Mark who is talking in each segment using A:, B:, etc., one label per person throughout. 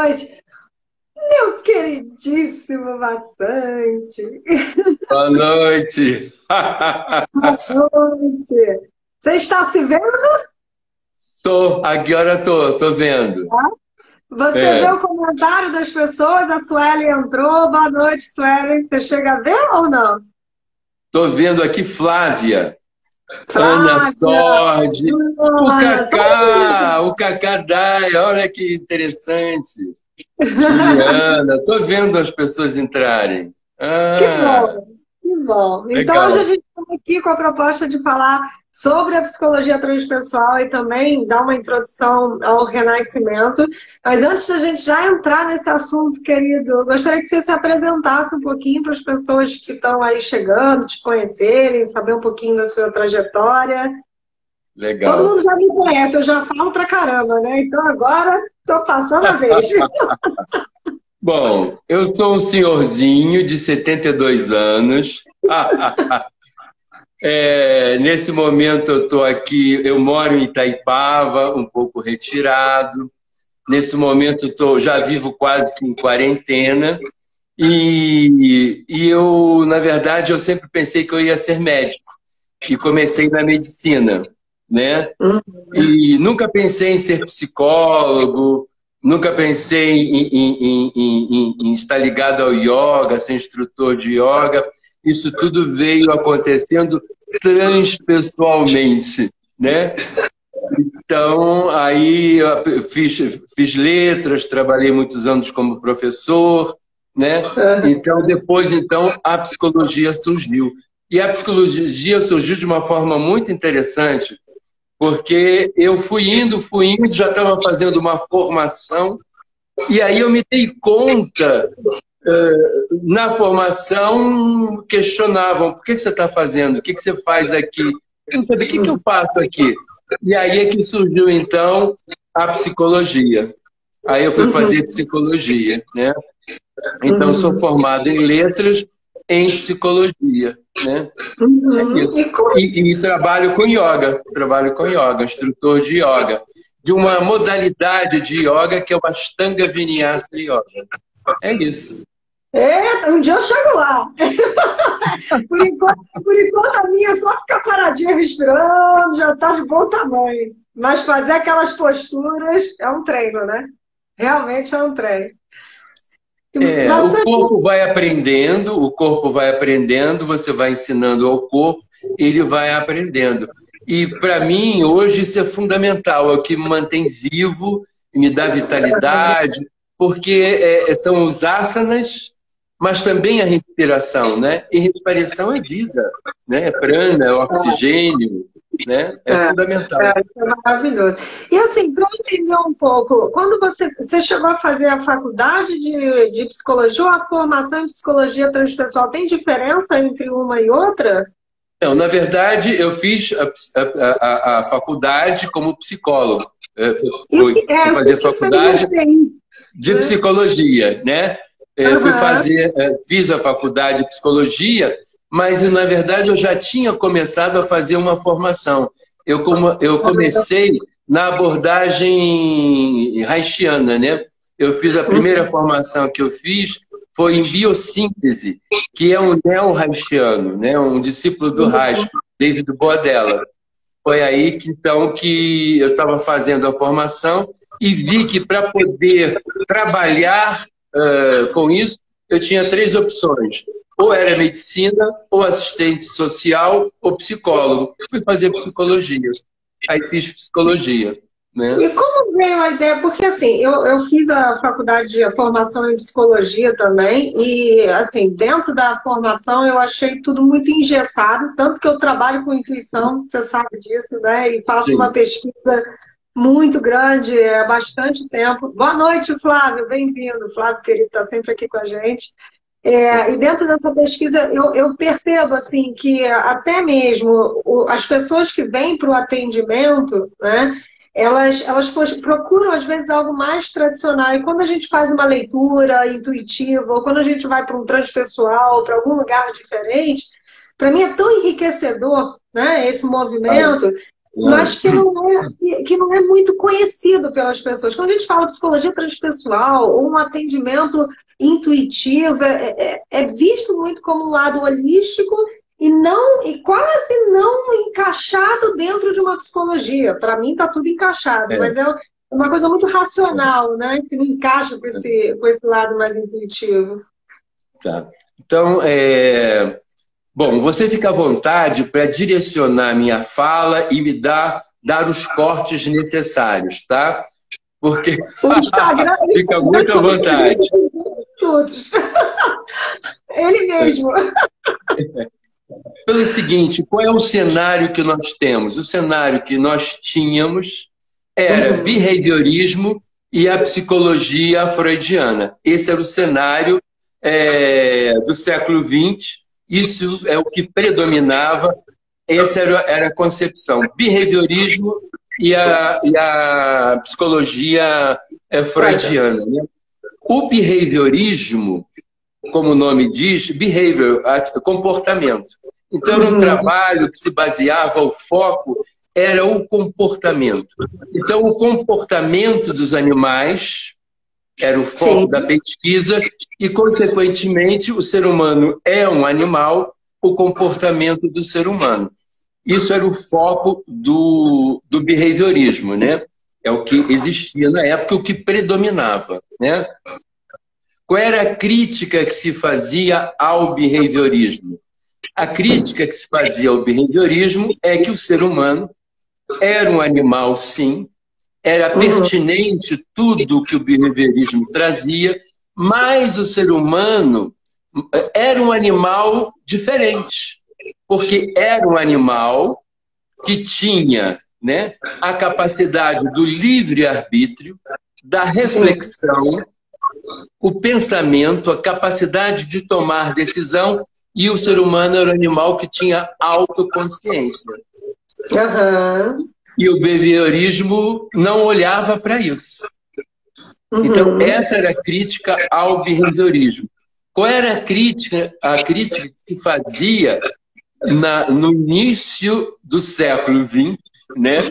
A: noite. Meu queridíssimo bastante.
B: Boa noite.
A: Boa noite. Você está se vendo?
B: Tô, aqui hora tô vendo.
A: Você vê
B: É,
A: o comentário das pessoas? A Sueli entrou. Boa noite, Sueli. Você chega a ver ou não?
B: tô vendo aqui Flávia, Ana
A: Flávia,
B: Sordi,
A: Ana, todo mundo.
B: O Cacá Dai, olha que interessante. Juliana, tô vendo as pessoas entrarem.
A: Que
B: Ah,
A: bom, que bom. Então, hoje a
B: legal.
A: gente está aqui com a proposta de falar sobre a psicologia transpessoal e também dar uma introdução ao renascimento. Mas antes da gente já entrar nesse assunto, querido, eu gostaria que você se apresentasse um pouquinho para as pessoas que estão aí chegando, te conhecerem, saber um pouquinho da sua trajetória. Todo
B: Legal.
A: mundo já me conhece, eu já falo pra caramba, né? Então agora estou passando a vez.
B: Bom, eu sou um senhorzinho de 72 anos. Nesse momento eu estou aqui, eu moro em Itaipava, um pouco retirado. Nesse momento já vivo quase que em quarentena. Na verdade, eu sempre pensei que eu ia ser médico. E comecei na medicina, né? E nunca pensei em ser psicólogo, nunca pensei em estar ligado ao yoga, ser instrutor de yoga. Isso tudo veio acontecendo transpessoalmente, né? Então, aí eu fiz letras, trabalhei muitos anos como professor, né? Então, a psicologia surgiu. E a psicologia surgiu de uma forma muito interessante, porque eu fui indo, já estava fazendo uma formação, e aí eu me dei conta, na formação, questionavam, por que você está fazendo? O que você faz aqui? Eu não sabia, o que eu faço aqui? E aí é que surgiu, então, a psicologia. Aí eu fui fazer psicologia, né? Então, eu sou formado em letras, em psicologia, né? É
A: E
B: isso.
A: como
B: E trabalho com yoga, instrutor de yoga, de uma modalidade de yoga que é o Ashtanga Vinyasa Yoga. É isso.
A: Eita, um dia eu chego lá. Por enquanto a minha é só ficar paradinha respirando, já está de bom tamanho. Mas fazer aquelas posturas é um treino, né? Realmente é um treino. Bastante.
B: O corpo vai aprendendo, você vai ensinando ao corpo, ele vai aprendendo. E para mim, hoje, isso é fundamental, é o que me mantém vivo, me dá vitalidade, porque são os asanas, mas também a respiração, né? E respiração é vida, né? É prana, é oxigênio, né? É fundamental.
A: Isso é maravilhoso. E assim, para eu entender um pouco, quando você chegou a fazer a faculdade de psicologia ou a formação em psicologia transpessoal, tem diferença entre uma e outra?
B: Não, na verdade, eu fiz a faculdade como psicólogo. Fui
A: O que
B: fazer
A: que seria
B: faculdade
A: TI?
B: de psicologia, né?
A: Aham.
B: Fiz a faculdade de psicologia, mas na verdade eu já tinha começado a fazer uma formação. Eu comecei na abordagem haitiana, né? Eu fiz a primeira formação que eu fiz foi em biossíntese, que é um neo-haitiano, né? Um discípulo do Reich, David Boadella. Foi aí que eu estava fazendo a formação e vi que para poder trabalhar com isso, eu tinha três opções. Ou era medicina, ou assistente social, ou psicólogo. Fui fazer psicologia. Aí fiz psicologia, né?
A: E como veio a ideia? Porque assim, eu fiz a faculdade de formação em psicologia também, e assim, dentro da formação eu achei tudo muito engessado, tanto que eu trabalho com intuição, você sabe disso, né? E faço uma
B: Sim.
A: pesquisa muito grande, há bastante tempo. Boa noite, Flávio, bem-vindo. Flávio, querido, está sempre aqui com a gente. E dentro dessa pesquisa eu percebo assim que até mesmo as pessoas que vêm para o atendimento, né, elas procuram às vezes algo mais tradicional. E quando a gente faz uma leitura intuitiva, ou quando a gente vai para um transpessoal, para algum lugar diferente, para mim é tão enriquecedor, né, esse movimento. mas que não é muito conhecido pelas pessoas. Quando a gente fala psicologia transpessoal ou um atendimento intuitivo, é visto muito como um lado holístico e quase não encaixado dentro de uma psicologia. Para mim está tudo encaixado, mas é uma coisa muito racional, né? Que não encaixa com esse lado mais intuitivo.
B: Tá. Então, bom, você fica à vontade para direcionar minha fala e me dar os cortes necessários, tá? Porque
A: o Instagram,
B: fica muito à vontade.
A: Ele mesmo.
B: Pelo seguinte, qual é o cenário que nós temos? O cenário que nós tínhamos era behaviorismo e a psicologia freudiana. Esse era o cenário do século XX. Isso é o que predominava, essa era a concepção. Behaviorismo e a psicologia freudiana. Né? O behaviorismo, como o nome diz, behavior, comportamento. Então, era um trabalho que se baseava, o foco era o comportamento. Então, o comportamento dos animais era o foco da pesquisa e, consequentemente, o ser humano é um animal, o comportamento do ser humano. Isso era o foco do behaviorismo, né? É o que existia na época, o que predominava, né? Qual era a crítica que se fazia ao behaviorismo? A crítica que se fazia ao behaviorismo é que o ser humano era um animal, sim, era pertinente tudo o que o behaviorismo trazia, mas o ser humano era um animal diferente, porque era um animal que tinha, né, a capacidade do livre-arbítrio, da reflexão, o pensamento, a capacidade de tomar decisão, e o ser humano era um animal que tinha autoconsciência. E o behaviorismo não olhava para isso. Então, essa era a crítica ao behaviorismo. Qual era a crítica que se fazia no início do século XX, né?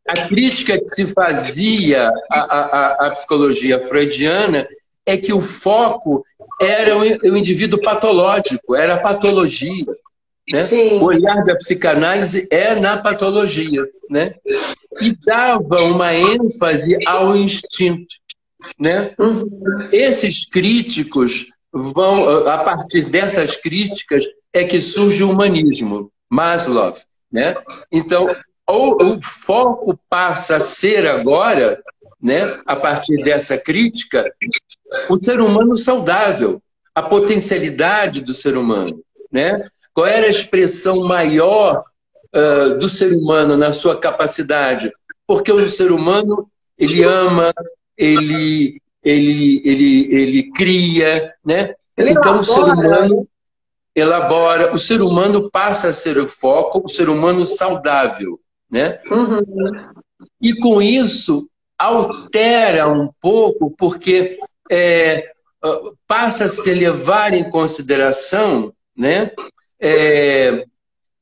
B: A crítica que se fazia à psicologia freudiana é que o foco era o indivíduo patológico, era a patologia. Né? O olhar da psicanálise é na patologia, né? E dava uma ênfase ao instinto, né? Esses críticos vão, a partir dessas críticas é que surge o humanismo, Maslow, né? Então, o foco passa a ser agora, né, a partir dessa crítica, o ser humano saudável, a potencialidade do ser humano, né? Qual era a expressão maior do ser humano na sua capacidade? Porque o ser humano, ele ama, ele cria, né? Então o ser humano elabora, o ser humano passa a ser o foco, o ser humano saudável, né? E com isso altera um pouco, porque passa a se levar em consideração, né,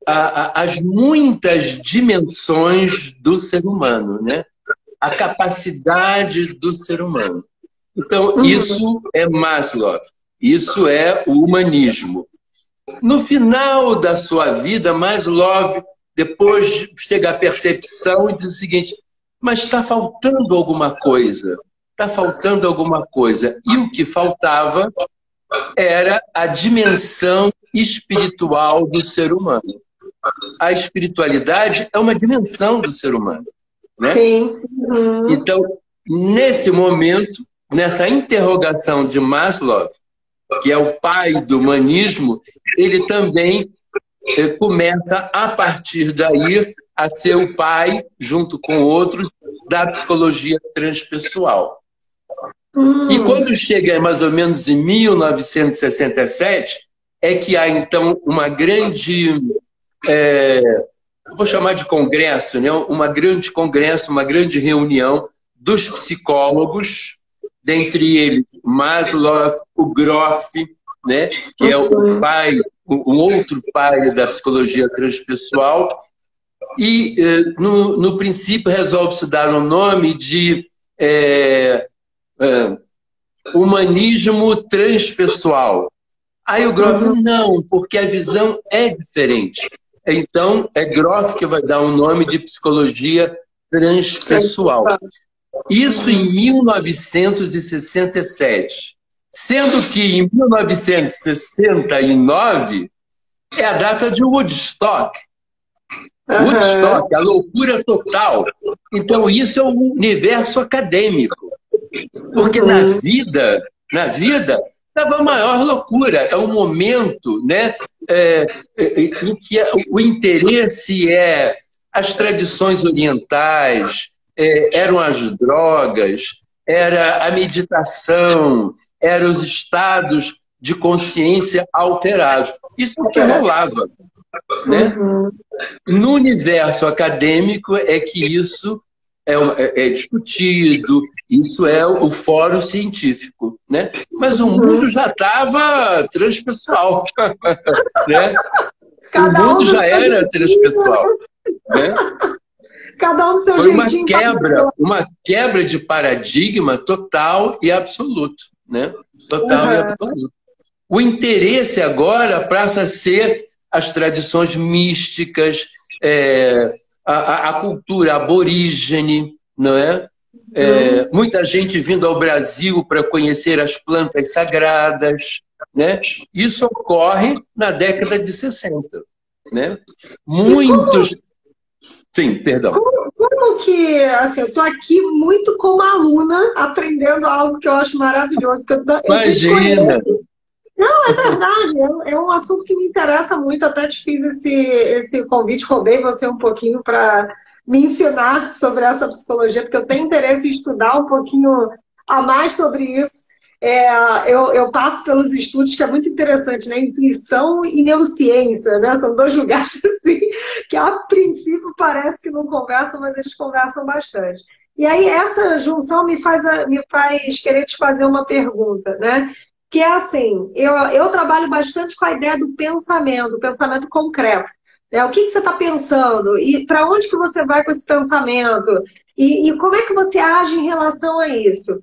B: as muitas dimensões do ser humano, né? A capacidade do ser humano. Então, isso é Maslow, isso é o humanismo. No final da sua vida, Maslow depois chega à percepção e diz o seguinte: mas está faltando alguma coisa, está faltando alguma coisa. E o que faltava era a dimensão espiritual do ser humano. A espiritualidade é uma dimensão do ser humano, né?
A: Sim.
B: Então, nesse momento, nessa interrogação de Maslow, que é o pai do humanismo, ele também começa, a partir daí, a ser o pai, junto com outros, da psicologia transpessoal. E quando chega mais ou menos em 1967, é que há, então, uma grande... vou chamar de congresso, né? Uma grande congresso, uma grande reunião dos psicólogos, dentre eles Maslow, o Groff, né? Que é o pai, um outro pai da psicologia transpessoal, e no princípio resolve-se dar um nome de humanismo transpessoal. Aí o Groff, não, porque a visão é diferente. Então, é Groff que vai dar o nome de psicologia transpessoal. Isso em 1967. Sendo que em 1969 é a data de Woodstock. Woodstock, a loucura total. Então, isso é o universo acadêmico. Porque na vida estava a maior loucura. É um momento, né, em que o interesse é as tradições orientais, eram as drogas, era a meditação, eram os estados de consciência alterados. Isso é o que rolava. Né? No universo acadêmico é que isso é discutido, isso é o fórum científico, né? Mas o mundo já estava transpessoal, né? O mundo já era transpessoal, né?
A: Cada um do seu
B: Foi
A: jeitinho.
B: uma quebra de paradigma total e absoluto, né? Total e absoluto. O interesse agora passa a ser as tradições místicas, a cultura aborígene, não é? Muita gente vindo ao Brasil para conhecer as plantas sagradas, né? Isso ocorre na década de 60, né? Muitos... Sim, perdão.
A: Como que, assim, eu estou aqui muito como aluna, aprendendo algo que eu acho maravilhoso.
B: Imagina!
A: Não, é verdade, é um assunto que me interessa muito, até te fiz esse convite, roubei você um pouquinho para me ensinar sobre essa psicologia, porque eu tenho interesse em estudar um pouquinho a mais sobre isso. Eu passo pelos estudos, que é muito interessante, né? Intuição e neurociência, né? São dois lugares assim, que a princípio parece que não conversam, mas eles conversam bastante. E aí essa junção me faz querer te fazer uma pergunta, né? Que é assim, eu trabalho bastante com a ideia do pensamento, o pensamento concreto. Né? O que você está pensando? E para onde que você vai com esse pensamento? E como é que você age em relação a isso?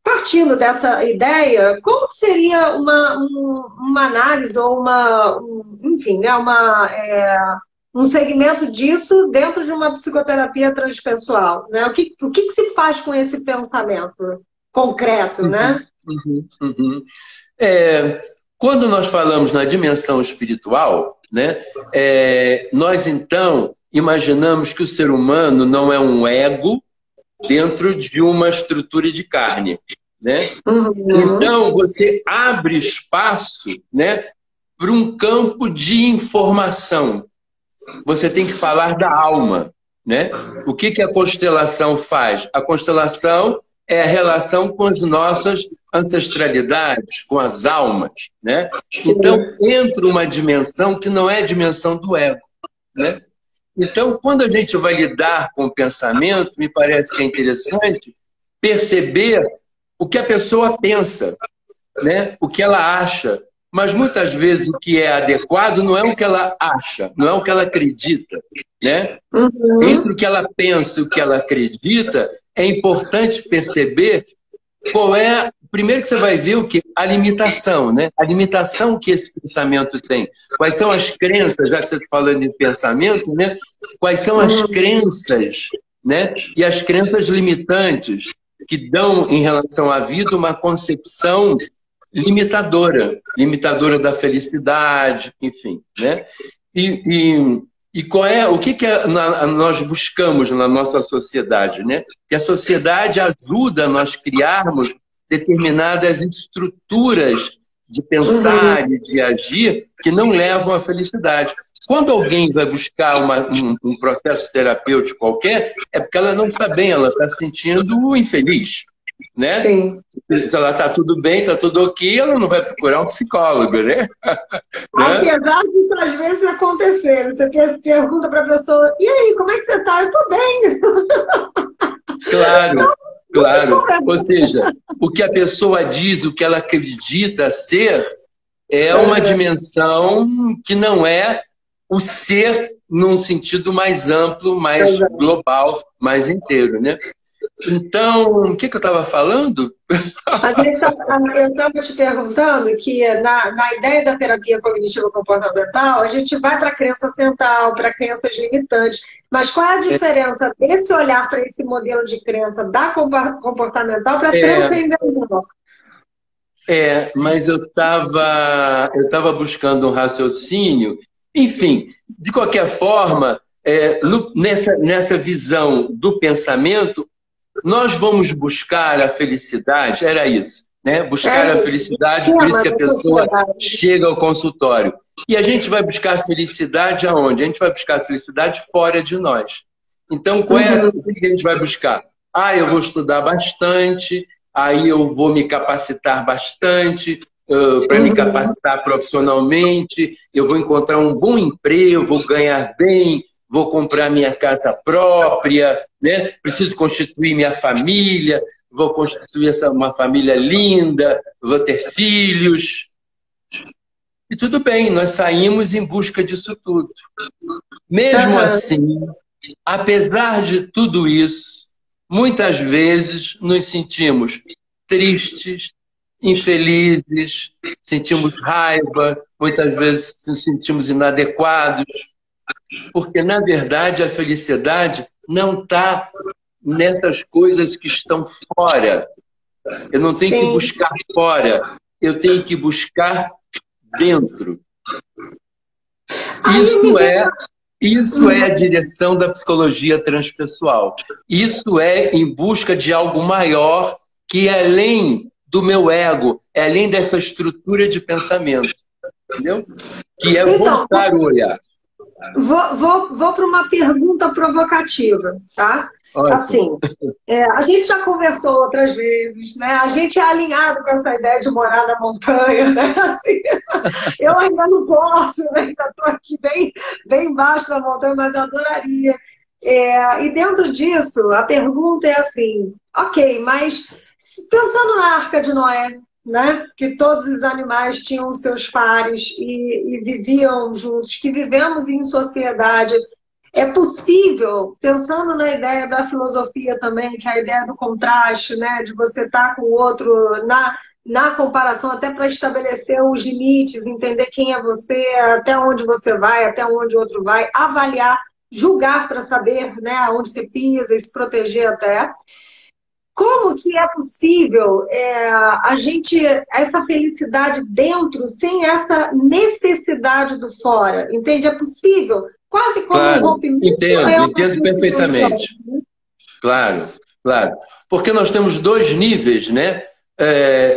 A: Partindo dessa ideia, como seria uma análise ou enfim, né, um segmento disso dentro de uma psicoterapia transpessoal? Né? O que se faz com esse pensamento concreto, né?
B: Quando nós falamos na dimensão espiritual, né, nós então imaginamos que o ser humano não é um ego dentro de uma estrutura de carne, né? Então você abre espaço, né, para um campo de informação. Você tem que falar da alma, né? O que a constelação faz? A constelação é a relação com as nossas ancestralidades, com as almas, né? Então entra uma dimensão que não é a dimensão do ego, né? Então, quando a gente vai lidar com o pensamento, me parece que é interessante perceber o que a pessoa pensa, né? O que ela acha. Mas muitas vezes o que é adequado não é o que ela acha, não é o que ela acredita, né? Entre o que ela pensa e o que ela acredita, é importante perceber qual é... Primeiro que você vai ver o que? A limitação, né? A limitação que esse pensamento tem. Quais são as crenças, já que você está falando de pensamento, né? Quais são as crenças, né? E as crenças limitantes que dão em relação à vida uma concepção limitadora da felicidade, enfim, né? E qual é, o que nós buscamos na nossa sociedade, né? Que a sociedade ajuda a nós criarmos determinadas estruturas de pensar e de agir que não levam à felicidade. Quando alguém vai buscar um processo terapêutico qualquer, é porque ela não está bem, ela está se sentindo infeliz, né?
A: Sim.
B: Se ela está tudo bem, está tudo ok, ela não vai procurar um psicólogo, né?
A: Apesar disso, às vezes, acontecer. Você pergunta para a pessoa, e aí, como é que você está? Eu estou bem.
B: Claro. Claro, ou seja, o que a pessoa diz, o que ela acredita ser, é uma dimensão que não é o ser num sentido mais amplo, mais global, mais inteiro, né? Então, o que eu estava falando?
A: Eu estava te perguntando que na ideia da terapia cognitivo-comportamental, a gente vai para a crença central, para crenças limitantes, mas qual é a diferença desse olhar para esse modelo de crença da comportamental para transcendental?
B: Mas eu estava buscando um raciocínio. Enfim, de qualquer forma, nessa visão do pensamento, nós vamos buscar a felicidade, era isso, né? Buscar a felicidade, por isso que a pessoa chega ao consultório. E a gente vai buscar a felicidade aonde? A gente vai buscar a felicidade fora de nós. Então, o que a gente vai buscar? Eu vou estudar bastante, aí eu vou me capacitar bastante, para me capacitar profissionalmente, eu vou encontrar um bom emprego, vou ganhar bem, vou comprar minha casa própria, né? Preciso constituir minha família, vou constituir uma família linda, vou ter filhos. E tudo bem, nós saímos em busca disso tudo. Mesmo assim, apesar de tudo isso, muitas vezes nos sentimos tristes, infelizes, sentimos raiva, muitas vezes nos sentimos inadequados, porque, na verdade, a felicidade não está nessas coisas que estão fora. Eu não tenho que buscar fora, eu tenho que buscar dentro. Isso é a direção da psicologia transpessoal. Isso é em busca de algo maior que é além do meu ego, é além dessa estrutura de pensamento. Entendeu? Que é voltar o olhar.
A: Vou para uma pergunta provocativa, tá?
B: Ótimo.
A: Assim, a gente já conversou outras vezes, né? A gente é alinhado com essa ideia de morar na montanha, né? Assim, eu ainda não posso, né? Ainda estou aqui bem embaixo da montanha, mas eu adoraria. E dentro disso, a pergunta é assim, ok, mas pensando na Arca de Noé, né? Que todos os animais tinham seus fares e viviam juntos, que vivemos em sociedade. É possível, pensando na ideia da filosofia também, que é a ideia do contraste, né? De você estar com o outro na comparação, até para estabelecer os limites, entender quem é você, até onde você vai, até onde o outro vai, avaliar, julgar para saber, né, aonde você pisa e se proteger até. Como que é possível essa felicidade dentro sem essa necessidade do fora? Entende? É possível? Quase como um rompimento.
B: Entendo perfeitamente. Claro. Porque nós temos dois níveis, né?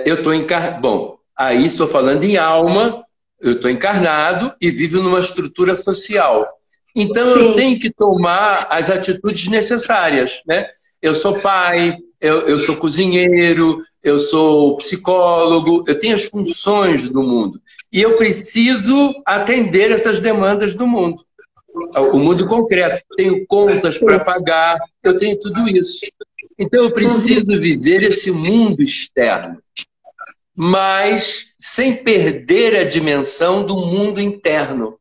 B: Eu estou encarnado. Bom, aí estou falando em alma, eu estou encarnado e vivo numa estrutura social. Então eu tenho que tomar as atitudes necessárias, né? Eu sou pai, eu sou cozinheiro, eu sou psicólogo, eu tenho as funções do mundo. E eu preciso atender essas demandas do mundo. O mundo concreto. Tenho contas para pagar, eu tenho tudo isso. Então eu preciso viver esse mundo externo, mas sem perder a dimensão do mundo interno.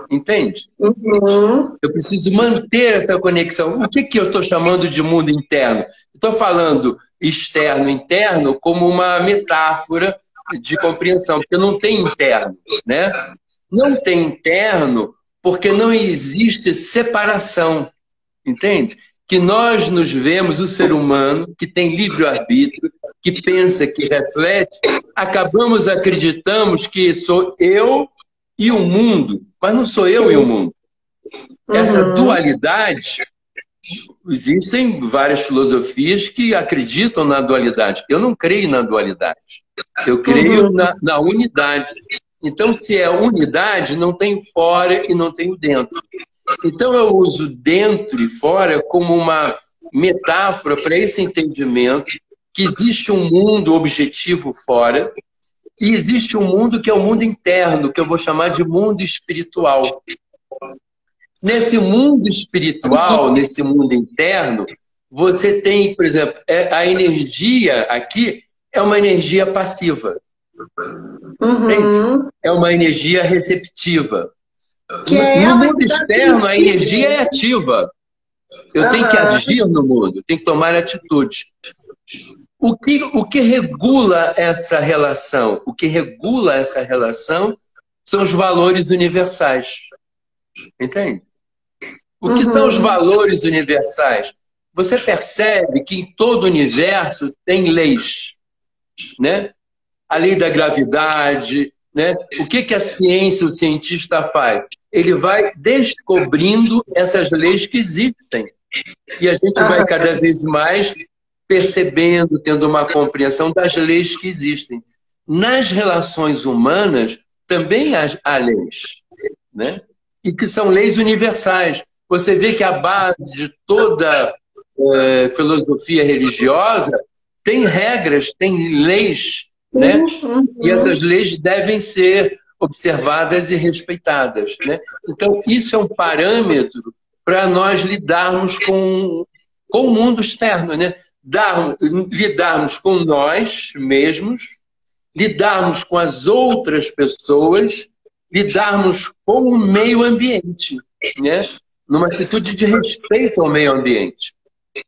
B: Entende? Eu preciso manter essa conexão. O que eu estou chamando de mundo interno? Estou falando externo, interno, como uma metáfora de compreensão, porque não tem interno, né? Não tem interno porque não existe separação, entende? Que nós nos vemos, o ser humano, que tem livre-arbítrio, que pensa, que reflete, acreditamos que sou eu e o mundo, mas não sou eu e o mundo. Essa dualidade, existem várias filosofias que acreditam na dualidade. Eu não creio na dualidade. Eu creio na unidade. Então, se é unidade, não tem fora e não tem dentro. Então, eu uso dentro e fora como uma metáfora para esse entendimento que existe um mundo objetivo fora e existe um mundo que é o mundo interno, que eu vou chamar de mundo espiritual. Nesse mundo espiritual, nesse mundo interno, você tem, por exemplo, a energia aqui é uma energia passiva. Entende? É uma energia receptiva.
A: Que é
B: No
A: ela
B: mundo
A: que dá
B: externo, a
A: sentido.
B: energia é ativa. Eu tenho que agir no mundo, tenho que tomar atitude. O que regula essa relação? O que regula essa relação são os valores universais. Entende? O que são os valores universais? Você percebe que em todo o universo tem leis, né? A lei da gravidade, né? O que a ciência, o cientista faz? Ele vai descobrindo essas leis que existem. E a gente vai cada vez mais percebendo, tendo uma compreensão das leis que existem. Nas relações humanas também há leis, né? E que são leis universais. Você vê que a base de toda filosofia religiosa tem regras, tem leis, né? E essas leis devem ser observadas e respeitadas, né? Então, isso é um parâmetro para nós lidarmos com o mundo externo, né? Lidarmos com nós mesmos, lidarmos com as outras pessoas, lidarmos com o meio ambiente, né? Numa atitude de respeito ao meio ambiente,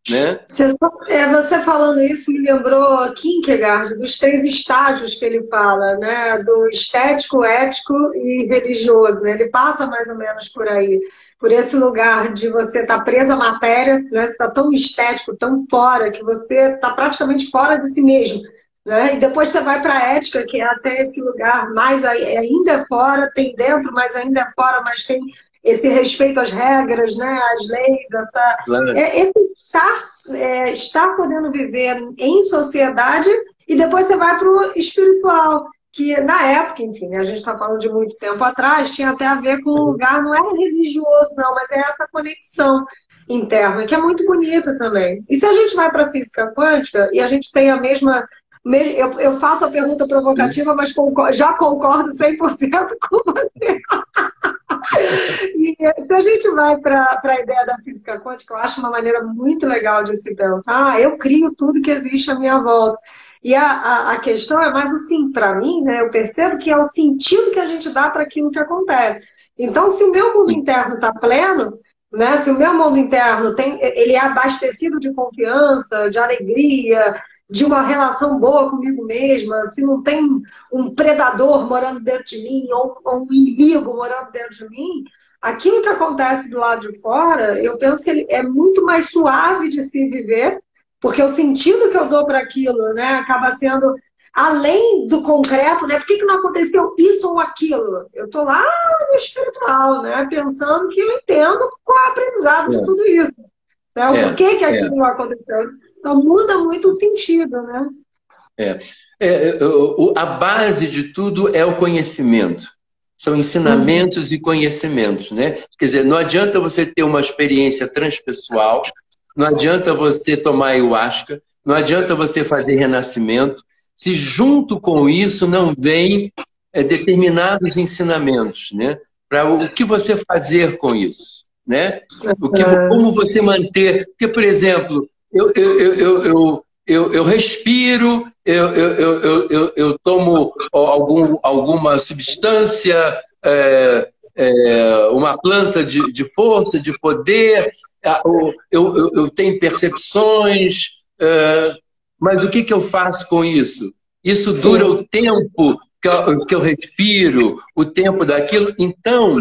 B: né?
A: Você falando isso me lembrou Kierkegaard, dos 3 estágios que ele fala, né? Do estético, ético e religioso. Ele passa mais ou menos por aí, por esse lugar de você estar preso à matéria, né? Você está tão estético, tão fora, que você está praticamente fora de si mesmo, né? E depois você vai para a ética, que é até esse lugar mais ainda fora, tem dentro, mas ainda fora, mas tem esse respeito às regras, né, às leis,
B: Claro.
A: esse estar podendo viver em sociedade, e depois você vai para o espiritual, que na época, enfim, a gente está falando de muito tempo atrás, tinha até a ver com o lugar, não era religioso não, mas é essa conexão interna, que é muito bonita também. E se a gente vai para a física quântica, e a gente tem a mesma... Eu faço a pergunta provocativa, mas já concordo 100% com você. E se a gente vai para a ideia da física quântica, eu acho uma maneira muito legal de se pensar. Eu crio tudo que existe à minha volta. E a questão é mais o sim, para mim, né? Eu percebo que é o sentido que a gente dá para aquilo que acontece. Então, se o meu mundo interno está pleno, né? Se o meu mundo interno ele é abastecido de confiança, de alegria, de uma relação boa comigo mesma, se não tem um predador morando dentro de mim ou um inimigo morando dentro de mim, aquilo que acontece do lado de fora, eu penso que ele é muito mais suave de se viver, porque o sentido que eu dou para aquilo, né, acaba sendo além do concreto, né? Por que não aconteceu isso ou aquilo? Eu estou lá no espiritual, né, pensando que eu entendo qual é o aprendizado de tudo isso. Né? O porquê que aquilo não aconteceu. Então muda muito o sentido, né?
B: A base de tudo é o conhecimento. São ensinamentos e conhecimentos, né? Quer dizer, não adianta você ter uma experiência transpessoal, não adianta você tomar ayahuasca, não adianta você fazer renascimento, se junto com isso não vem determinados ensinamentos, né? Para o que você fazer com isso, né? Como você manter... Porque, por exemplo, eu respiro, eu tomo alguma substância, uma planta de força, de poder, eu tenho percepções, mas o que eu faço com isso? Isso dura o tempo que eu respiro, o tempo daquilo. Então,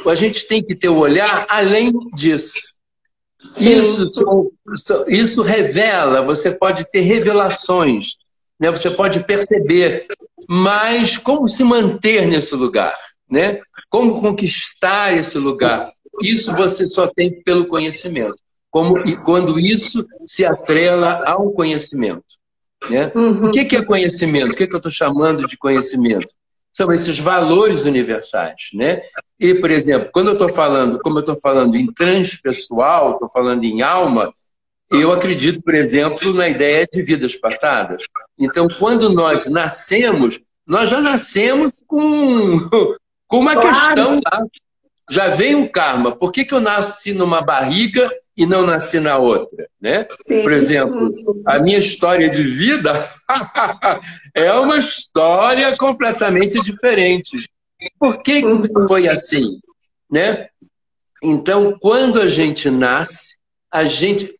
B: a gente tem que ter o olhar além disso. Isso revela, você pode ter revelações, né? Você pode perceber, mas como se manter nesse lugar, né? Como conquistar esse lugar? Isso você só tem pelo conhecimento, e quando isso se atrela ao conhecimento, né? O que é conhecimento? O que eu estou chamando de conhecimento? São esses valores universais, né? E, por exemplo, como eu estou falando em transpessoal, estou falando em alma, eu acredito, por exemplo, na ideia de vidas passadas. Então, quando nós nascemos, nós já nascemos com uma questão lá. Já vem um karma. Por que eu nasci numa barriga e não nasci na outra, né? Por exemplo, a minha história de vida é uma história completamente diferente. Por que foi assim, né? Então, quando a gente nasce, a gente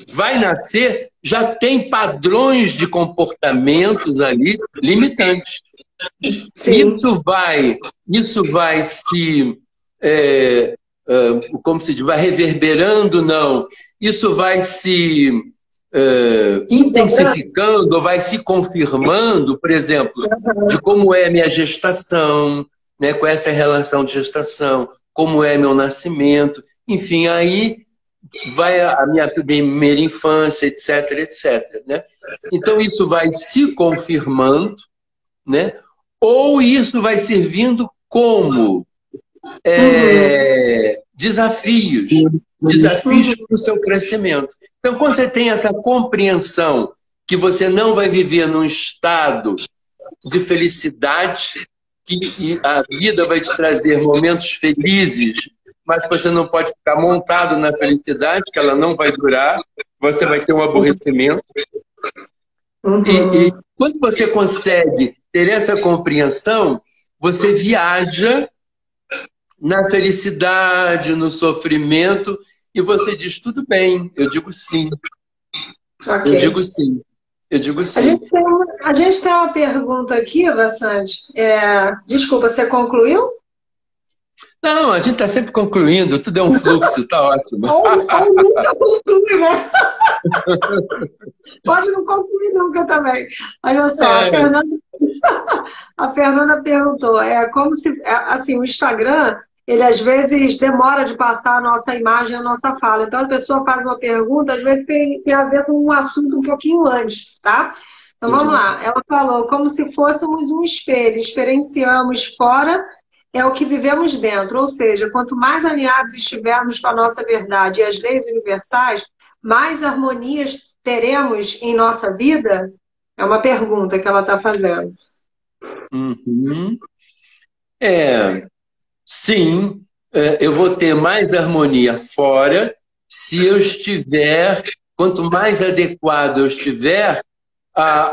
B: vai nascer, já tem padrões de comportamentos ali limitantes.
A: Sim.
B: Isso vai se, como se diz, vai reverberando, não. Isso vai se intensificando, ou vai se confirmando, por exemplo, de como é minha gestação, né, com essa relação de gestação, como é meu nascimento, enfim, aí vai a minha primeira infância, etc, etc, né? Então isso vai se confirmando, né? Ou isso vai servindo como desafios para o seu crescimento. Então, quando você tem essa compreensão que você não vai viver num estado de felicidade, que a vida vai te trazer momentos felizes, mas você não pode ficar montado na felicidade, que ela não vai durar, você vai ter um aborrecimento. E quando você consegue ter essa compreensão, você viaja na felicidade, no sofrimento, e você diz, tudo bem, eu digo sim. Okay. Eu digo sim. Eu digo sim.
A: A gente tem uma pergunta aqui, Vassante. Desculpa, você concluiu?
B: Não, a gente está sempre concluindo, tudo é um fluxo, está ótimo.
A: ou nunca conclui, né? Pode não concluir nunca também. Olha só, a Fernanda perguntou, como se, assim, o Instagram, ele às vezes demora de passar a nossa imagem, a nossa fala. Então a pessoa faz uma pergunta, às vezes tem a ver com um assunto um pouquinho antes, tá? Então vamos lá. Ela falou, como se fôssemos um espelho, experienciamos fora, é o que vivemos dentro. Ou seja, quanto mais alinhados estivermos com a nossa verdade e as leis universais, mais harmonias teremos em nossa vida? É uma pergunta que ela está fazendo.
B: Sim, eu vou ter mais harmonia fora se eu estiver, quanto mais adequado eu estiver,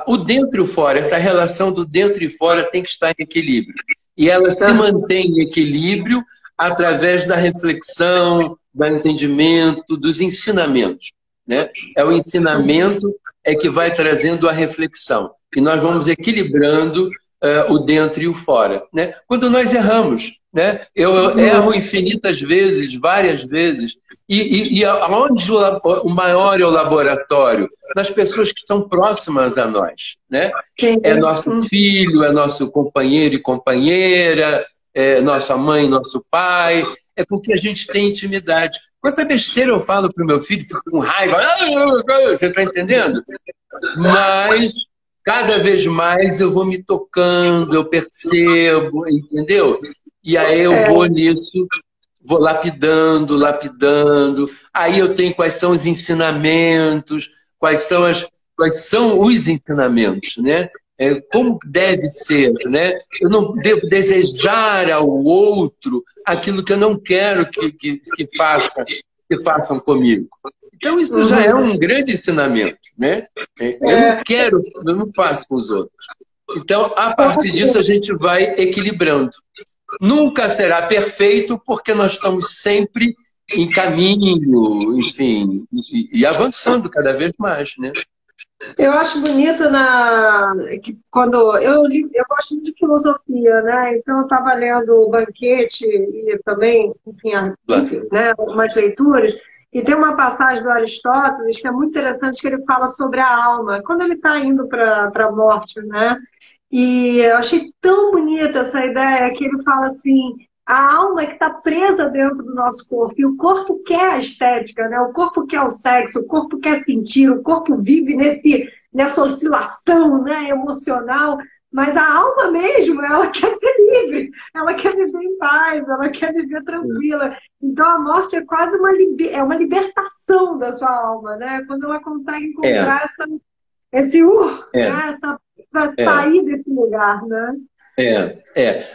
B: o dentro e o fora, essa relação do dentro e fora tem que estar em equilíbrio. E ela se mantém em equilíbrio através da reflexão, do entendimento, dos ensinamentos, né? É o ensinamento que vai trazendo a reflexão. E nós vamos equilibrando o dentro e o fora, né? Quando nós erramos, né? Eu erro infinitas vezes, várias vezes. E aonde o maior é o laboratório? Nas pessoas que estão próximas a nós, né? É nosso filho, é nosso companheiro e companheira, é nossa mãe, nosso pai, é com que a gente tem intimidade. Quanta besteira eu falo para o meu filho, fico com raiva, você está entendendo? Mas cada vez mais eu vou me tocando, eu percebo, entendeu? E aí eu vou nisso, vou lapidando, lapidando. Aí eu tenho quais são os ensinamentos, quais são os ensinamentos, né? Como deve ser, né? Eu não devo desejar ao outro aquilo que eu não quero que façam comigo. Então isso já é um grande ensinamento, né? Eu não faço com os outros. Então, a partir disso, a gente vai equilibrando. Nunca será perfeito, porque nós estamos sempre em caminho, enfim, e avançando cada vez mais, né?
A: Eu acho bonito que quando eu gosto muito de filosofia, né? Então eu estava lendo o Banquete e também, enfim, né, algumas leituras, e tem uma passagem do Aristóteles que é muito interessante, que ele fala sobre a alma, quando ele está indo para a morte, né? E eu achei tão bonita essa ideia que ele fala assim, a alma é que está presa dentro do nosso corpo, e o corpo quer a estética, né? O corpo quer o sexo, o corpo quer sentir, o corpo vive nessa oscilação, né, emocional, mas a alma mesmo, ela quer ser livre, ela quer viver em paz, ela quer viver tranquila. Então a morte é quase uma libertação da sua alma, né? Quando ela consegue encontrar né? Para sair desse lugar, né?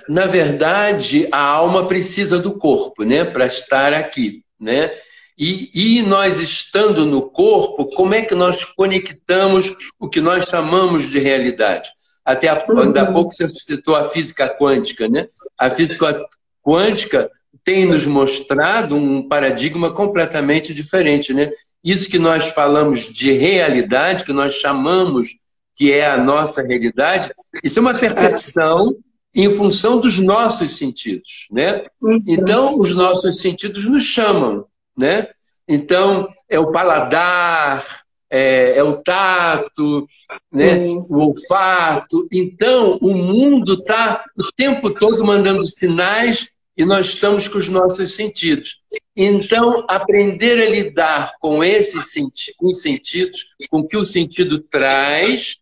B: Na verdade, a alma precisa do corpo, né, para estar aqui, né? E nós estando no corpo, como é que nós conectamos o que nós chamamos de realidade? Ainda há pouco você citou a física quântica, né? A física quântica tem nos mostrado um paradigma completamente diferente, né? Isso que nós falamos de realidade, que nós chamamos que é a nossa realidade, isso é uma percepção em função dos nossos sentidos, né? Então, os nossos sentidos nos chamam, né? Então, é o paladar, é o tato, né? O olfato. Então, o mundo está o tempo todo mandando sinais e nós estamos com os nossos sentidos. Então, aprender a lidar com esses sentidos, com o que o sentido traz,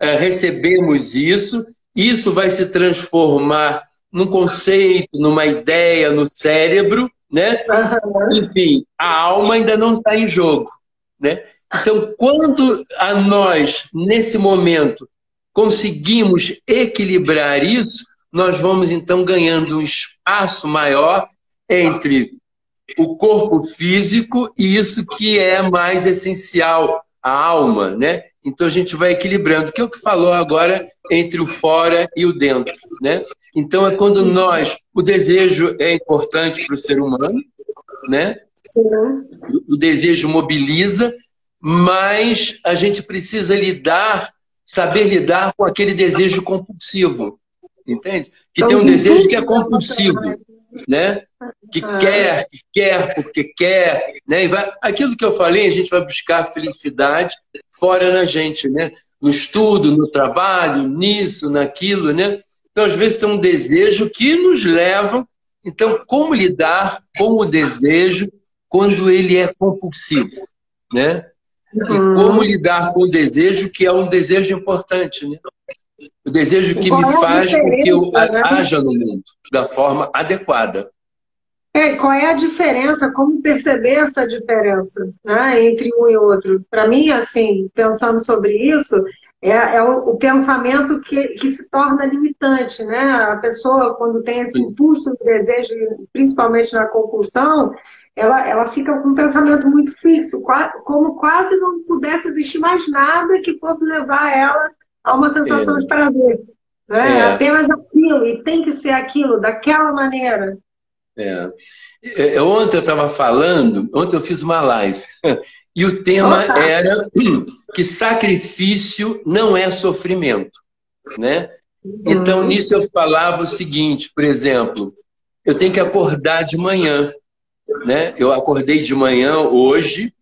B: recebemos isso vai se transformar num conceito, numa ideia no cérebro, né? Enfim, a alma ainda não está em jogo, né? Então, quando a nós, nesse momento, conseguimos equilibrar isso, nós vamos, então, ganhando um espaço maior entre o corpo físico e isso que é mais essencial, a alma, né? Então, a gente vai equilibrando, que é o que falou agora entre o fora e o dentro, né? Então, é quando o desejo é importante para o ser humano, né? O desejo mobiliza, mas a gente precisa saber lidar com aquele desejo compulsivo, entende? Que tem um desejo que é compulsivo, né? Que quer porque quer, né? Aquilo que eu falei, a gente vai buscar felicidade fora na gente, né? No estudo, no trabalho, nisso, naquilo, né? Então, às vezes, tem um desejo que nos leva. Então, como lidar com o desejo quando ele é compulsivo, né? E como lidar com o desejo que é um desejo importante, né? O desejo que me faz com que eu haja no mundo da forma adequada.
A: Qual é a diferença? Como perceber essa diferença, né, entre um e outro? Para mim, assim, pensando sobre isso, é o pensamento que se torna limitante, né? A pessoa, quando tem esse impulso de desejo, principalmente na compulsão, ela fica com um pensamento muito fixo, como quase não pudesse existir mais nada que fosse levar ela a uma sensação de prazer. Né? É apenas aquilo, e tem que ser aquilo, daquela maneira.
B: Ontem eu estava falando, ontem eu fiz uma live, e o tema era que sacrifício não é sofrimento, né? Então, nisso eu falava o seguinte, por exemplo, eu tenho que acordar de manhã, né? Eu acordei de manhã hoje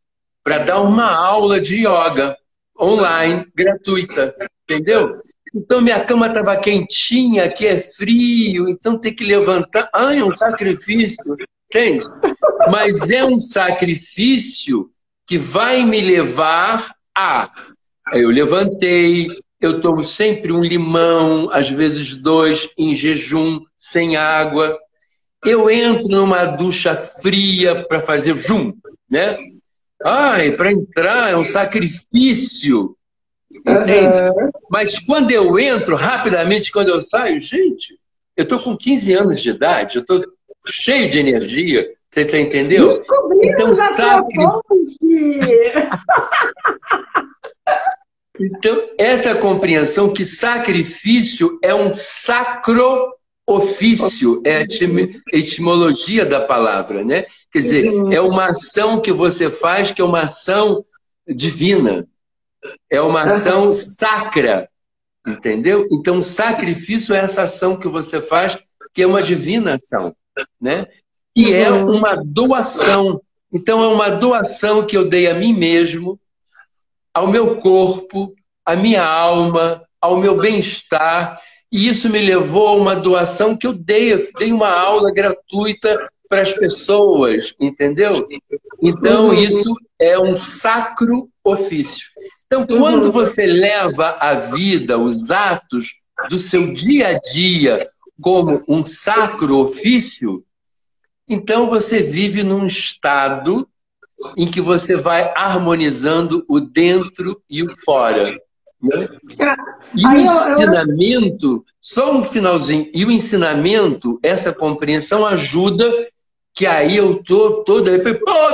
B: para dar uma aula de yoga online, gratuita, entendeu? Então, minha cama estava quentinha, aqui é frio, então tem que levantar. É um sacrifício, entende? Mas é um sacrifício que vai me levar a... Eu levantei, eu tomo sempre um limão, às vezes 2, em jejum, sem água. Eu entro numa ducha fria para fazer zoom, né? Para entrar é um sacrifício. Entende? Mas quando eu entro, rapidamente, quando eu saio, gente, eu estou com 15 anos de idade, eu estou cheio de energia, você está entendendo? Então, então, essa compreensão que sacrifício é um sacro ofício, é a etimologia da palavra, né? Quer dizer, é uma ação que você faz que é uma ação divina. É uma ação sacra, entendeu? Então, sacrifício é essa ação que você faz, que é uma divina ação, né? Que é uma doação. Então, é uma doação que eu dei a mim mesmo, ao meu corpo, à minha alma, ao meu bem-estar. E isso me levou a uma doação que eu dei uma aula gratuita para as pessoas, entendeu? Então, isso é um sacro ofício. Então, quando você leva a vida, os atos do seu dia a dia como um sacro ofício, então você vive num estado em que você vai harmonizando o dentro e o fora. Né? E o ensinamento, só um finalzinho, e o ensinamento, essa compreensão ajuda, que aí eu tô toda,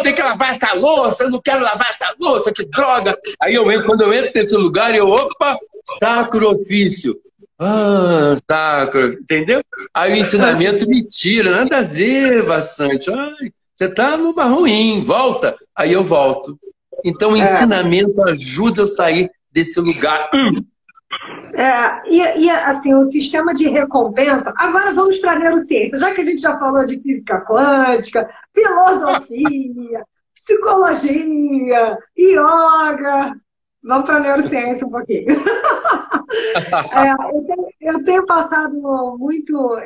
B: tem que lavar essa louça, eu não quero lavar essa louça, que droga. Aí quando eu entro nesse lugar, opa, sacro ofício. Ah, sacro, entendeu? Aí o ensinamento me tira, nada a ver, Vassante. Ai, você está numa ruim, volta. Aí eu volto. Então o
A: É,
B: ensinamento ajuda eu a sair desse lugar.
A: assim, o sistema de recompensa. Agora vamos para a neurociência, já que a gente já falou de física quântica, filosofia, psicologia, yoga. Vamos para a neurociência um pouquinho. Eu tenho passado muito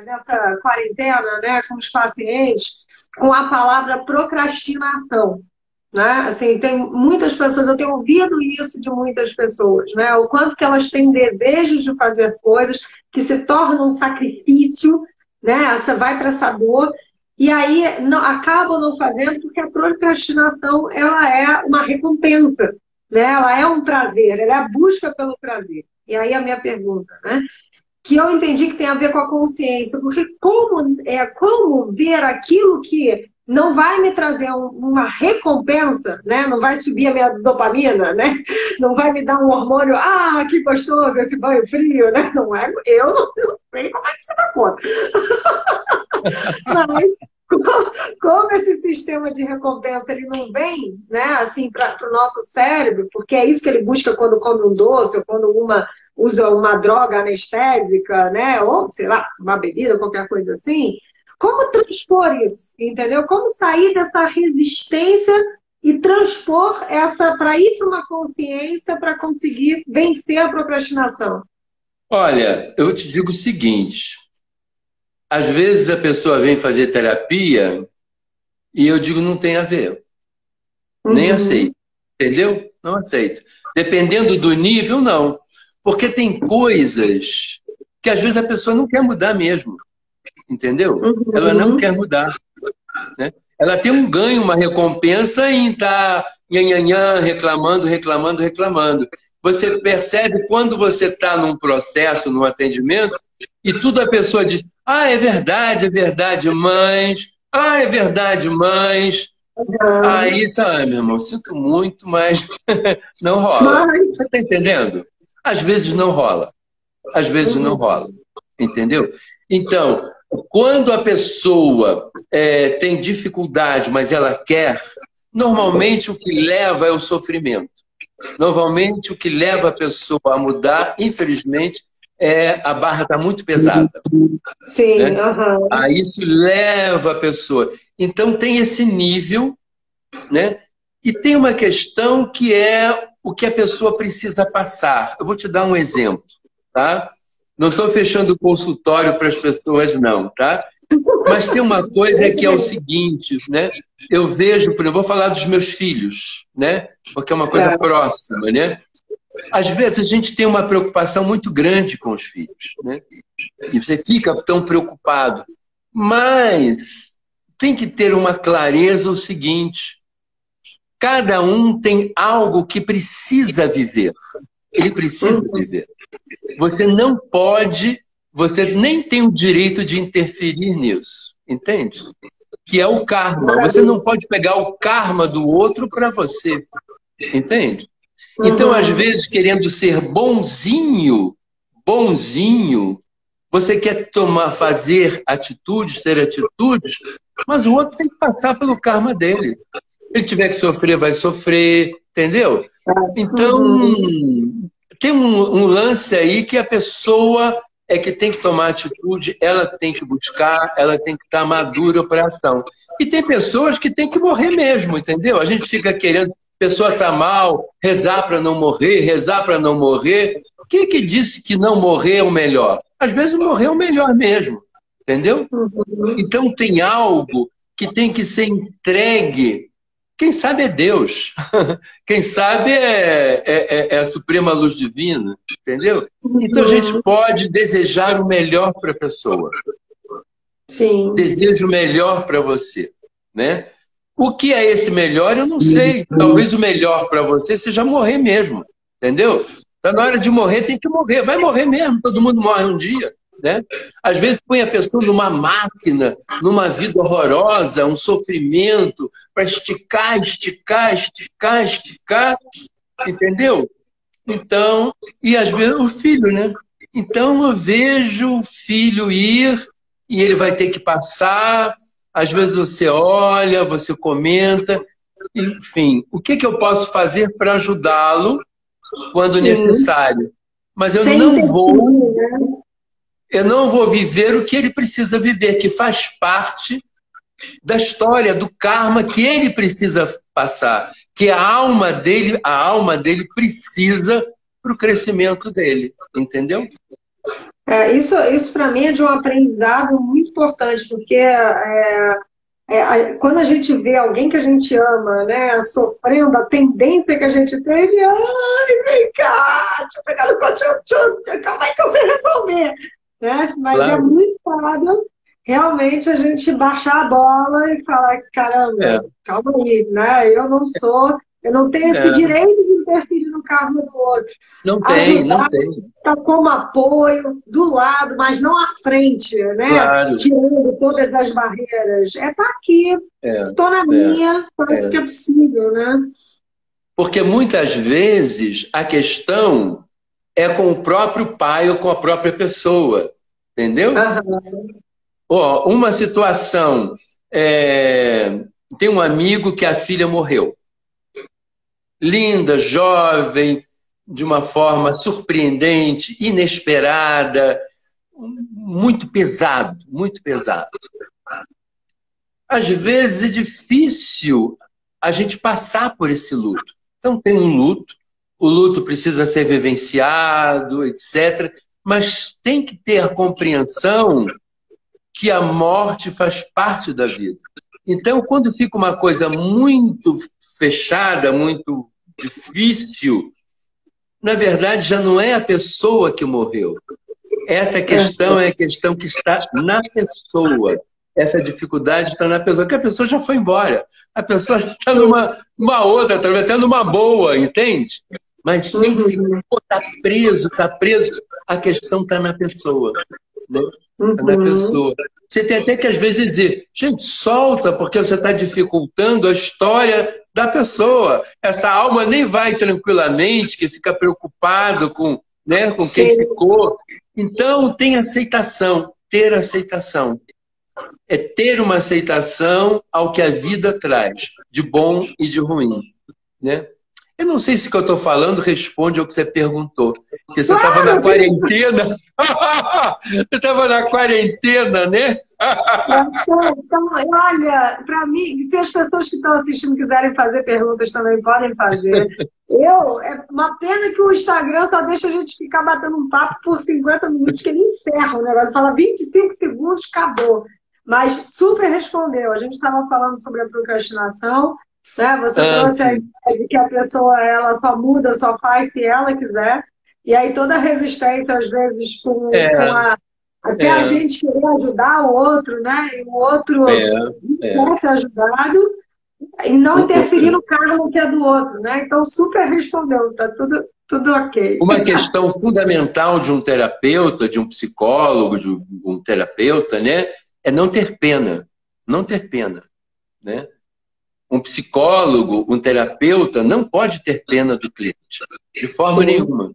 A: nessa quarentena, né, com os pacientes, com a palavra procrastinação. Né? Assim, tem muitas pessoas, eu tenho ouvido isso de muitas pessoas, né? O quanto que elas têm desejo de fazer coisas que se tornam um sacrifício, né? Você vai para essa dor e aí não, acabam não fazendo porque a procrastinação ela é uma recompensa, né? Ela é um prazer, ela é a busca pelo prazer. E aí a minha pergunta, né? Que eu entendi que tem a ver com a consciência, porque como ver aquilo que não vai me trazer uma recompensa, né? Não vai subir a minha dopamina, né? Não vai me dar um hormônio, que gostoso esse banho frio, né? Não é, eu não sei como é que você dá conta. Mas como esse sistema de recompensa ele não vem, né, assim, para o nosso cérebro, porque é isso que ele busca quando come um doce ou quando usa uma droga anestésica, né, ou sei lá, uma bebida, qualquer coisa assim. Como transpor isso, entendeu? Como sair dessa resistência e transpor essa para ir para uma consciência para conseguir vencer a procrastinação?
B: Olha, eu te digo o seguinte: às vezes a pessoa vem fazer terapia e eu digo não tem a ver, nem
A: Uhum.
B: aceito, entendeu? Não aceito. Dependendo do nível, não. Porque tem coisas que às vezes a pessoa não quer mudar mesmo, entendeu? Ela não
A: Uhum.
B: quer mudar, né? Ela tem um ganho, uma recompensa em estar nhanhanhã, reclamando, reclamando, reclamando. Você percebe quando você está num processo, num atendimento, e tudo a pessoa diz, é verdade, mas... Ah, é verdade, mas...
A: Uhum.
B: Aí, sabe, meu irmão, sinto muito, mas não rola.
A: Mas,
B: Você está entendendo? Às vezes não rola. Às vezes não
A: uhum.
B: rola. Entendeu? Então, quando a pessoa tem dificuldade, mas ela quer, normalmente o que leva é o sofrimento. Normalmente o que leva a pessoa a mudar, infelizmente, a barra está muito pesada,
A: Sim,
B: né?
A: aham.
B: Aí isso leva a pessoa. Então tem esse nível, né? E tem uma questão que é o que a pessoa precisa passar. Eu vou te dar um exemplo, tá? Não estou fechando o consultório para as pessoas, não, tá? Mas tem uma coisa que é o seguinte, né? Eu vejo, por exemplo, vou falar dos meus filhos, né? Porque é uma coisa
A: É.
B: próxima, né? Às vezes a gente tem uma preocupação muito grande com os filhos, né? E você fica tão preocupado. Mas tem que ter uma clareza o seguinte: cada um tem algo que precisa viver. Ele precisa
A: Uhum.
B: viver. Você não pode, você nem tem o direito de interferir nisso, entende? Que é o karma. Você não pode pegar o karma do outro para você, entende? Então, às
A: Uhum.
B: vezes, querendo ser bonzinho, bonzinho, você quer fazer atitudes, ter atitudes, mas o outro tem que passar pelo karma dele. Se ele tiver que sofrer, vai sofrer, entendeu? Então,
A: Uhum.
B: tem um lance aí que a pessoa é que tem que tomar atitude, ela tem que buscar, ela tem que estar madura para a ação. E tem pessoas que têm que morrer mesmo, entendeu? A gente fica querendo, a pessoa está mal, rezar para não morrer, rezar para não morrer. Quem é que disse que não morrer é o melhor? Às vezes morrer é o melhor mesmo, entendeu?
A: Uhum.
B: Então tem algo que tem que ser entregue. Quem sabe é Deus. Quem sabe é a suprema luz divina, entendeu? Então a gente
A: Uhum.
B: pode desejar o melhor para a pessoa.
A: Sim.
B: Desejo o melhor para você, né? O que é esse melhor, eu não sei. Talvez o melhor para você seja morrer mesmo, entendeu? Então, na hora de morrer, tem que morrer. Vai morrer mesmo, todo mundo morre um dia, né? Às vezes põe a pessoa numa máquina, numa vida horrorosa, um sofrimento, para esticar, esticar, esticar, esticar, entendeu? Então, e às vezes o filho, né? Então eu vejo o filho ir e ele vai ter que passar. Às vezes você olha, você comenta. Enfim, o que eu posso fazer para ajudá-lo quando
A: Sim.
B: necessário? Mas
A: Sem interferir, né?
B: eu não vou viver o que ele precisa viver, que faz parte da história, do karma que ele precisa passar, que a alma dele precisa para o crescimento dele, entendeu?
A: Isso para mim é de um aprendizado muito importante, porque quando a gente vê alguém que a gente ama, né, sofrendo, a tendência que a gente teve, ai, vem cá, deixa eu pegar no colchão, calma aí que eu sei resolver, né? Mas é
B: Claro.
A: muito sábio realmente a gente baixar a bola e falar,
B: É,
A: caramba, calma aí, né? Eu não tenho esse
B: é.
A: direito de interferir no karma do outro.
B: Não tem, não
A: Ajudar
B: tem.
A: tá como apoio, do lado, mas não à frente, né?
B: Claro.
A: Tirando todas as barreiras. Tá aqui,
B: É,
A: estou na
B: é,
A: minha, faço o que
B: é.
A: é possível, né?
B: Porque muitas vezes a questão é com o próprio pai ou com a própria pessoa, entendeu?
A: Aham.
B: Ó, uma situação, tem um amigo que a filha morreu. Linda, jovem, de uma forma surpreendente, inesperada, muito pesado, muito pesado. Às vezes é difícil a gente passar por esse luto. Então tem um luto, o luto precisa ser vivenciado, etc. Mas tem que ter a compreensão que a morte faz parte da vida. Então, quando fica uma coisa muito fechada, muito difícil, na verdade já não é a pessoa que morreu. Essa questão é a questão que está na pessoa. Essa dificuldade está na pessoa, porque a pessoa já foi embora. A pessoa está numa outra, talvez até numa boa, entende? Mas quem ficou está preso, está preso. A questão está na pessoa. Né? Está na pessoa. Você tem até que, às vezes, dizer, gente, solta, porque você está dificultando a história da pessoa. Essa alma nem vai tranquilamente, que fica preocupado com, né, com quem
A: Sim.
B: ficou. Então, tem aceitação, ter aceitação. É ter uma aceitação ao que a vida traz, de bom e de ruim. Né? Eu não sei se o que eu estou falando responde ao que você perguntou. Porque você estava na quarentena. Você estava na quarentena, né?
A: Então, olha, para mim, se as pessoas que estão assistindo quiserem fazer perguntas também podem fazer. É uma pena que o Instagram só deixa a gente ficar batendo um papo por 50 minutos, que ele encerra o negócio. Fala 25 segundos, acabou. Mas super respondeu. A gente estava falando sobre a procrastinação, né? Você trouxe a ideia de que a pessoa ela só muda, só faz se ela quiser. E aí toda a resistência, às vezes, até a gente querer ajudar o outro, né? E o outro quer ser ajudado e não interferir no karma que é do outro, né? Então, super respondeu, tá tudo ok.
B: Uma questão fundamental de um terapeuta, de um psicólogo, de um terapeuta, né? É não ter pena. Não ter pena, né? Um psicólogo, um terapeuta não pode ter pena do cliente, de forma nenhuma.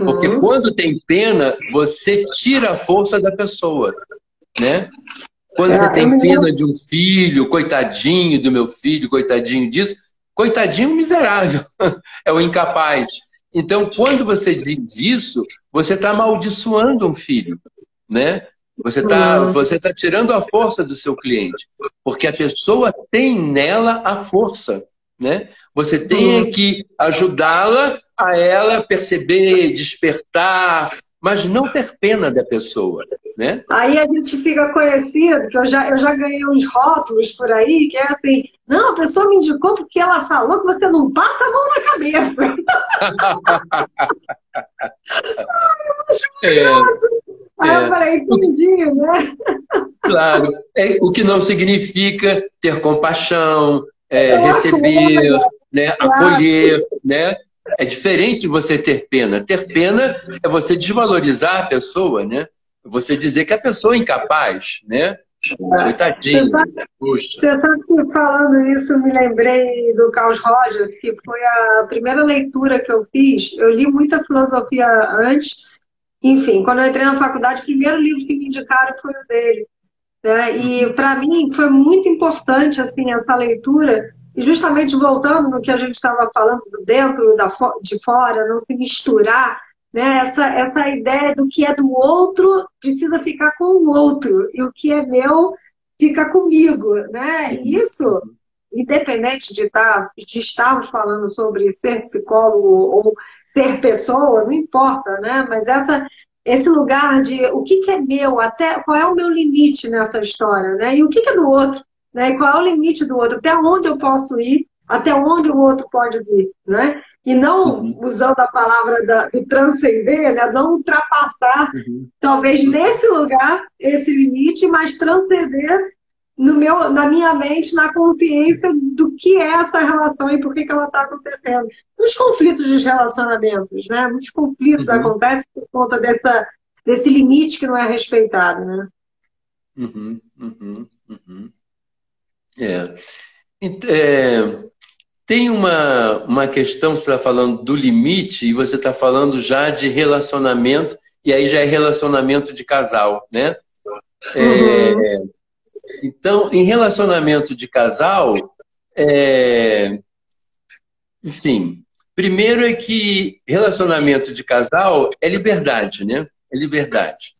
B: Porque quando tem pena, você tira a força da pessoa, né? Quando você tem pena de um filho, coitadinho do meu filho, coitadinho disso, coitadinho miserável, é o incapaz. Então, quando você diz isso, você está amaldiçoando um filho, né? Você tá tirando a força do seu cliente, porque a pessoa tem nela a força, né? Você tem que ajudá-la a ela perceber, despertar, mas não ter pena da pessoa, né?
A: Aí a gente fica conhecido, que eu já ganhei uns rótulos por aí, que é assim, não, a pessoa me indicou porque ela falou que você não passa a mão na cabeça. Aí eu falei, entendi, né?
B: Claro, o que não significa ter compaixão, receber, né, acolher, né? É diferente você ter pena. Ter pena é você desvalorizar a pessoa, né? Você dizer que a pessoa é incapaz, né? Coitadinho.
A: Você sabe que falando isso, me lembrei do Carl Rogers, que foi a primeira leitura que eu fiz. Eu li muita filosofia antes, Enfim, quando eu entrei na faculdade, o primeiro livro que me indicaram foi o dele, né? E para mim foi muito importante assim essa leitura, e justamente voltando no que a gente estava falando do dentro e de fora, não se misturar, né? Essa ideia do que é do outro precisa ficar com o outro, e o que é meu fica comigo, né? Isso, independente de estarmos falando sobre ser psicólogo ou ser pessoa, não importa, né? Mas esse lugar de o que é meu, até qual é o meu limite nessa história, né? E o que é do outro, né? E qual é o limite do outro, até onde eu posso ir, até onde o outro pode vir, né? E não, usando a palavra do transcender, né? Não ultrapassar, talvez nesse lugar, esse limite, mas transcender na minha mente, na consciência do que é essa relação e por que ela está acontecendo. Muitos conflitos dos relacionamentos, né? Muitos conflitos acontecem por conta desse limite que não é respeitado, né?
B: Tem uma questão, você está falando do limite e você está falando já de relacionamento, e aí já é relacionamento de casal, né? Então, em relacionamento de casal, enfim, primeiro é que relacionamento de casal é liberdade, né? É liberdade.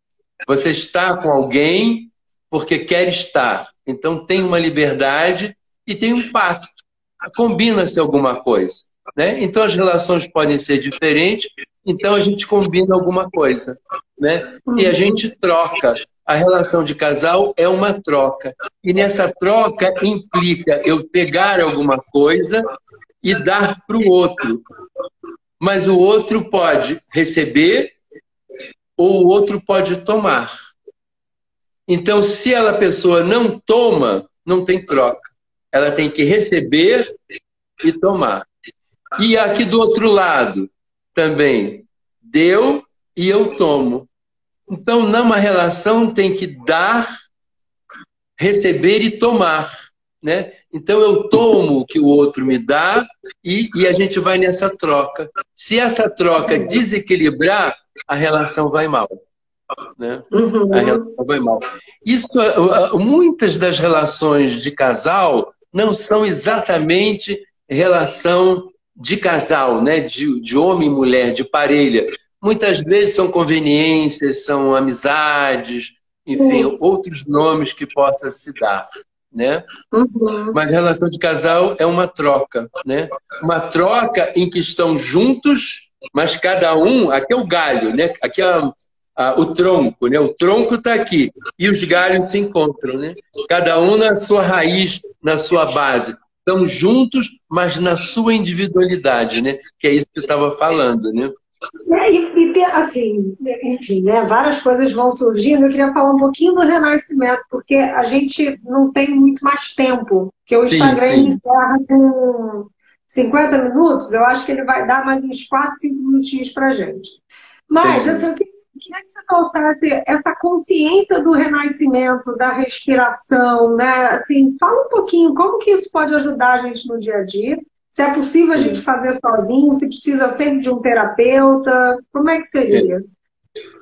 B: Você está com alguém porque quer estar. Então, tem uma liberdade e tem um pacto. Combina-se alguma coisa, né? Então, as relações podem ser diferentes, então a gente combina alguma coisa, né? E a gente troca. A relação de casal é uma troca. E nessa troca implica eu pegar alguma coisa e dar para o outro. Mas o outro pode receber ou o outro pode tomar. Então, se a pessoa não toma, não tem troca. Ela tem que receber e tomar. E aqui do outro lado também, deu e eu tomo. Então, numa relação tem que dar, receber e tomar, né? Então, eu tomo o que o outro me dá e a gente vai nessa troca. Se essa troca desequilibrar, a relação vai mal, né? A relação vai mal. Muitas das relações de casal não são exatamente relação de casal, né? De homem e mulher, de parelha. Muitas vezes são conveniências, são amizades, enfim, outros nomes que possa se dar, né? Mas relação de casal é uma troca, né? Uma troca em que estão juntos, mas cada um, aqui é o galho, né? Aqui é o tronco, né? O tronco está aqui e os galhos se encontram, né? Cada um na sua raiz, na sua base. Estão juntos, mas na sua individualidade, né? Que é isso que você estava falando, né?
A: Assim, enfim, né, várias coisas vão surgindo. Eu queria falar um pouquinho do renascimento, porque a gente não tem muito mais tempo, porque o Instagram encerra com 50 minutos, eu acho que ele vai dar mais uns 4, 5 minutinhos para a gente. Mas, assim, eu queria que você trouxesse essa consciência do renascimento, da respiração, né? Assim, fala um pouquinho como que isso pode ajudar a gente no dia a dia. Se é possível a gente fazer sozinho, se precisa sempre de um terapeuta, como é que seria?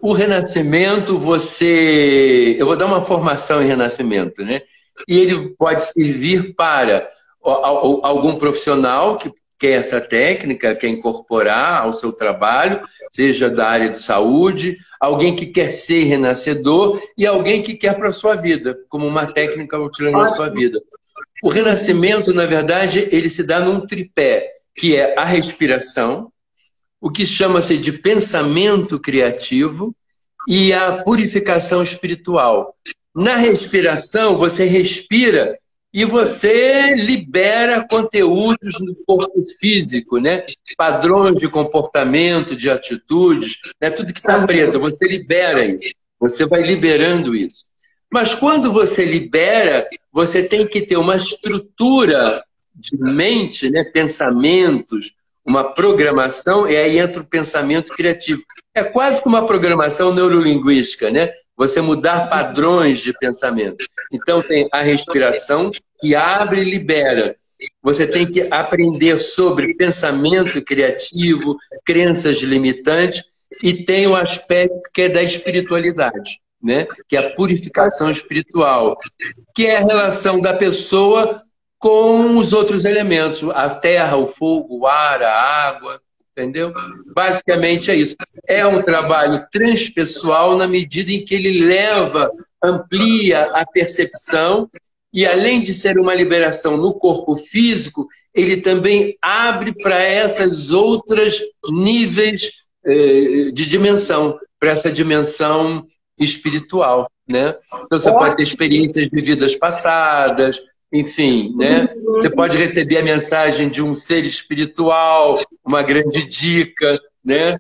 B: O renascimento, eu vou dar uma formação em renascimento, né? E ele pode servir para algum profissional que quer essa técnica, quer incorporar ao seu trabalho, seja da área de saúde, alguém que quer ser renascedor e alguém que quer para a sua vida, como uma técnica utilizando na sua vida. O renascimento, na verdade, ele se dá num tripé, que é a respiração, o que chama-se de pensamento criativo e a purificação espiritual. Na respiração, você respira e você libera conteúdos no corpo físico, né? Padrões de comportamento, de atitudes, né? Tudo que está preso, você libera isso, você vai liberando isso. Mas quando você libera, você tem que ter uma estrutura de mente, né? Pensamentos, uma programação, e aí entra o pensamento criativo. É quase como uma programação neurolinguística, né? Você mudar padrões de pensamento. Então tem a respiração que abre e libera. Você tem que aprender sobre pensamento criativo, crenças limitantes, e tem o aspecto que é da espiritualidade, né? Que é a purificação espiritual, que é a relação da pessoa com os outros elementos, a terra, o fogo, o ar, a água, entendeu? Basicamente é isso. É um trabalho transpessoal na medida em que ele amplia a percepção e, além de ser uma liberação no corpo físico, ele também abre para essas outras níveis de dimensão, para essa dimensão espiritual, né? Então você pode ter experiências de vidas passadas, enfim, né? Você pode receber a mensagem de um ser espiritual, uma grande dica, né?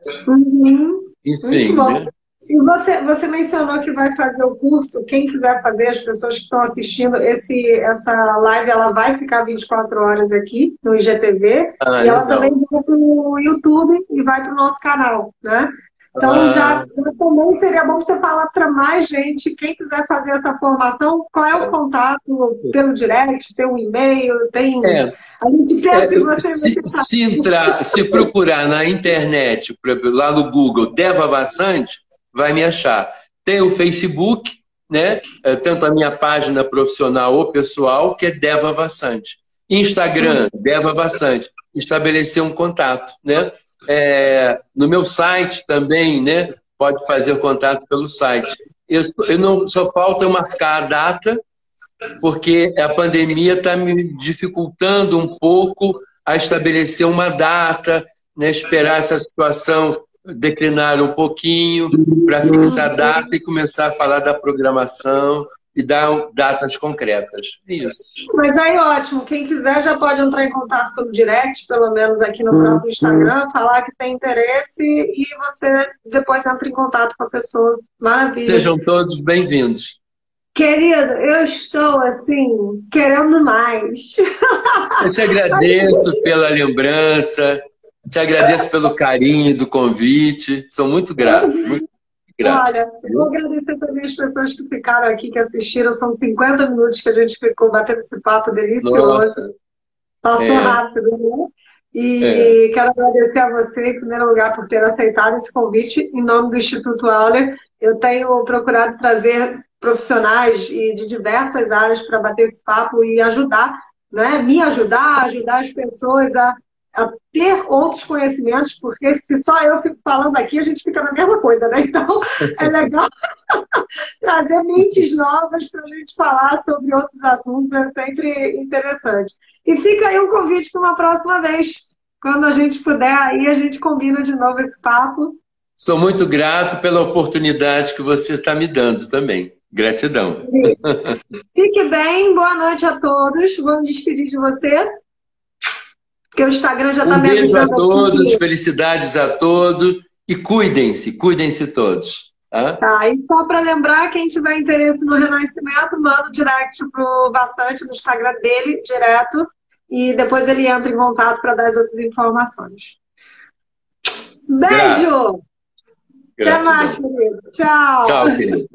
B: Enfim, né?
A: E você mencionou que vai fazer o curso. Quem quiser fazer, as pessoas que estão assistindo, essa live ela vai ficar 24 horas aqui no IGTV. E ela também vai para o YouTube e vai para o nosso canal, né? Então, já também seria bom você falar para mais gente, quem quiser fazer essa formação, qual é o contato pelo direct, tem um e-mail, tem... A gente pensa em você...
B: Se procurar na internet, lá no Google, Deva Vassante, vai me achar. Tem o Facebook, né? Tanto a minha página profissional ou pessoal, que é Deva Vassante. Instagram, Deva Vassante. Estabelecer um contato, né? No meu site também, né? Pode fazer contato pelo site. Só falta eu marcar a data, porque a pandemia está me dificultando um pouco a estabelecer uma data, né? Esperar essa situação declinar um pouquinho para fixar a data e começar a falar da programação e dar datas concretas. Isso.
A: Mas aí, ótimo. Quem quiser já pode entrar em contato pelo direct, pelo menos aqui no próprio Instagram, falar que tem interesse e você depois entra em contato com a pessoa. Maravilha.
B: Sejam todos bem-vindos.
A: Querido, eu estou, assim, querendo mais.
B: Eu te agradeço pela lembrança, te agradeço pelo carinho do convite. Sou muito grato, muito grato.
A: Olha, eu vou agradecer também as pessoas que ficaram aqui, que assistiram. São 50 minutos que a gente ficou batendo esse papo delicioso.
B: Nossa.
A: Passou rápido, né? E quero agradecer a você, em primeiro lugar, por ter aceitado esse convite. Em nome do Instituto Auler, eu tenho procurado trazer profissionais de diversas áreas para bater esse papo e ajudar, né? Me ajudar as pessoas a ter outros conhecimentos, porque se só eu fico falando aqui, a gente fica na mesma coisa, né? Então, é legal trazer mentes novas para a gente falar sobre outros assuntos, é sempre interessante. E fica aí um convite para uma próxima vez. Quando a gente puder, aí a gente combina de novo esse papo.
B: Sou muito grato pela oportunidade que você está me dando também. Gratidão.
A: Fique bem, boa noite a todos. Vamos despedir de você. Porque o Instagram já está me avisando.
B: Um beijo a todos, felicidades a todos e cuidem-se todos.
A: Tá, e só para lembrar, quem tiver interesse no Renascimento, manda o direct pro Vassante no Instagram dele, direto, e depois ele entra em contato para dar as outras informações. Beijo! Até mais, querido. Tchau!
B: Tchau, querido.